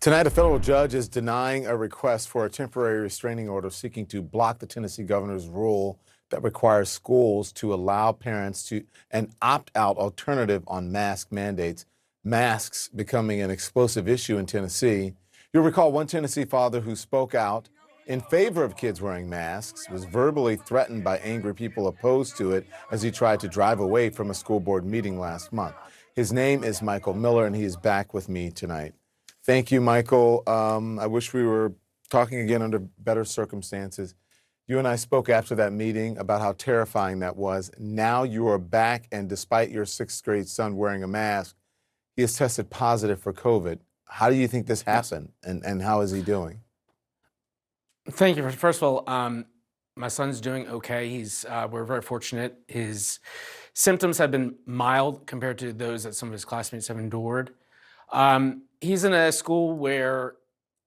Tonight, a federal judge is denying a request for a temporary restraining order seeking to block the Tennessee governor's rule that requires schools to allow parents to an opt-out alternative on mask mandates. Masks becoming an explosive issue in Tennessee. You'll recall one Tennessee father who spoke out in favor of kids wearing masks was verbally threatened by angry people opposed to it as he tried to drive away from a school board meeting last month. His name is Michael Miller, and he is back with me tonight. Thank you, Michael. I wish we were talking again under better circumstances. You and I spoke after that meeting about how terrifying that was. Now you are back, and despite your sixth grade son wearing a mask, he has tested positive for COVID. How do you think this happened, and how is he doing? Thank you. First of all, my son's doing okay. We're very fortunate. His symptoms have been mild compared to those that some of his classmates have endured. He's in a school where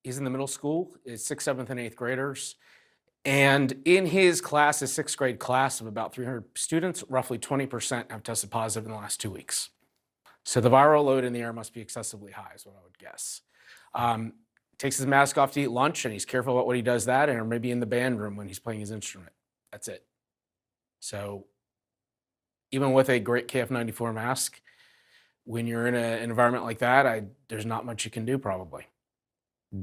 he's in the middle school. It's 6th, 7th, and 8th graders. And in his class, his 6th grade class of about 300 students, roughly 20% have tested positive in the last 2 weeks. So the viral load in the air must be excessively high, is what I would guess. Takes his mask off to eat lunch, and he's careful about what he does that, or maybe in the band room when he's playing his instrument. That's it. So even with a great KF94 mask, when you're in an environment like that, there's not much you can do probably.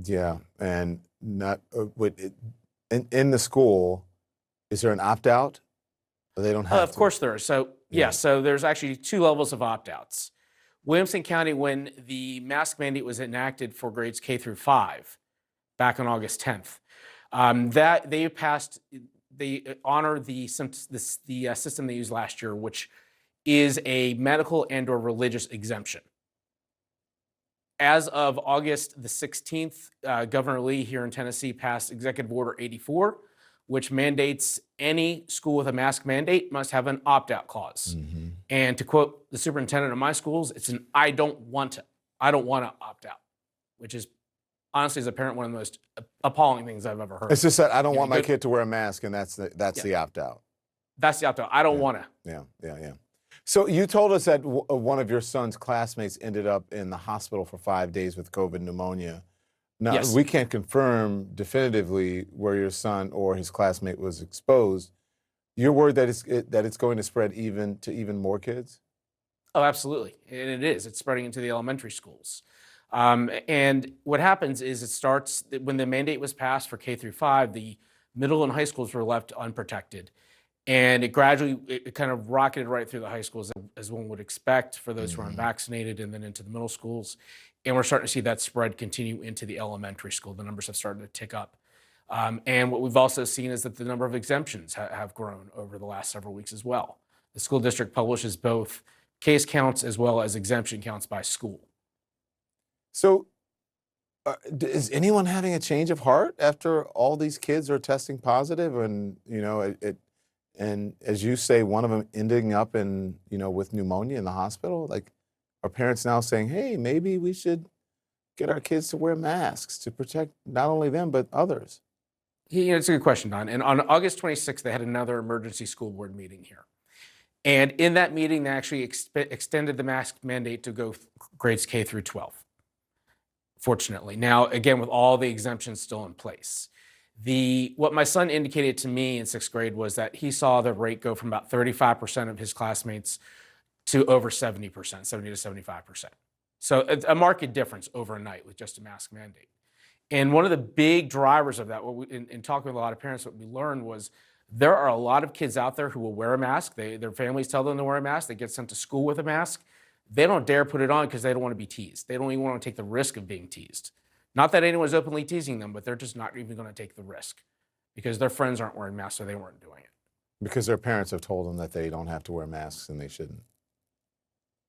Yeah, and not in the school, is there an opt-out? Or they don't have Of course there is. So so there's actually 2 levels of opt-outs. Williamson County, when the mask mandate was enacted for grades K through 5 back on August 10th, that they honor the system they used last year, which is a medical and/or religious exemption. As of August the 16th, Governor Lee here in Tennessee passed Executive Order 84, which mandates any school with a mask mandate must have an opt-out clause. Mm-hmm. And to quote the superintendent of my schools, it's an I don't want to opt out, which is honestly, as a parent, one of the most appalling things I've ever heard. It's just that I don't want my kid to wear a mask, and that's the opt-out. That's the opt-out. I don't want to. Yeah. So you told us that one of your son's classmates ended up in the hospital for 5 days with COVID pneumonia. Now, Yes. we can't confirm definitively where your son or his classmate was exposed. You're worried that it's going to spread even more kids? Oh, absolutely. And it is. It's spreading into the elementary schools. And what happens is it starts when the mandate was passed for K through 5, the middle and high schools were left unprotected. And it gradually, it kind of rocketed right through the high schools as one would expect for those who are unvaccinated, and then into the middle schools. And we're starting to see that spread continue into the elementary school. The numbers have started to tick up. And what we've also seen is that the number of exemptions have grown over the last several weeks as well. The school district publishes both case counts as well as exemption counts by school. So is anyone having a change of heart after all these kids are testing positive? And, and as you say, one of them ending up in, with pneumonia in the hospital? Like, are parents now saying, hey, maybe we should get our kids to wear masks to protect not only them, but others? It's a good question, Don. And on August 26th, they had another emergency school board meeting here. And in that meeting, they actually extended the mask mandate to go grades K through 12, fortunately. Now, again, with all the exemptions still in place. What my son indicated to me in 6th grade was that he saw the rate go from about 35% of his classmates to over 70%, 70 to 75%. So it's a marked difference overnight with just a mask mandate. And one of the big drivers of that, in talking with a lot of parents, what we learned was there are a lot of kids out there who will wear a mask. Their families tell them to wear a mask. They get sent to school with a mask. They don't dare put it on because they don't want to be teased. They don't even want to take the risk of being teased. Not that anyone's openly teasing them, but they're just not even going to take the risk because their friends aren't wearing masks, so they weren't doing it. Because their parents have told them that they don't have to wear masks and they shouldn't.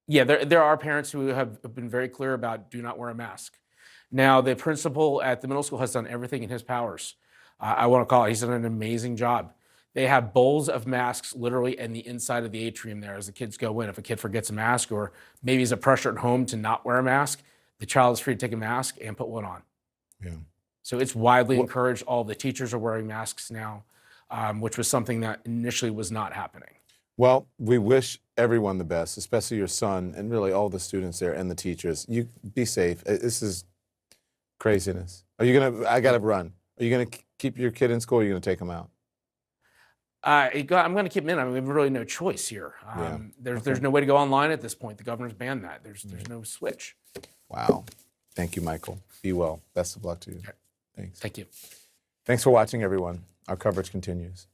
Yeah, there are parents who have been very clear about do not wear a mask. Now, the principal at the middle school has done everything in his powers. I want to call it, he's done an amazing job. They have bowls of masks literally in the inside of the atrium there as the kids go in. If a kid forgets a mask or maybe he's a pressure at home to not wear a mask, the child is free to take a mask and put one on. Yeah. So it's widely encouraged. All the teachers are wearing masks now, which was something that initially was not happening. Well, we wish everyone the best, especially your son and really all the students there and the teachers. You be safe. This is Craziness. Are you gonna? I gotta run. Are you gonna keep your kid in school? Or are you gonna take him out? I'm going to keep them in. I mean, we have really no choice here. Yeah. There's no way to go online at this point. The governor's banned that. There's no switch. Wow. Thank you, Michael. Be well. Best of luck to you. Thanks. Thank you. Thanks for watching, everyone. Our coverage continues.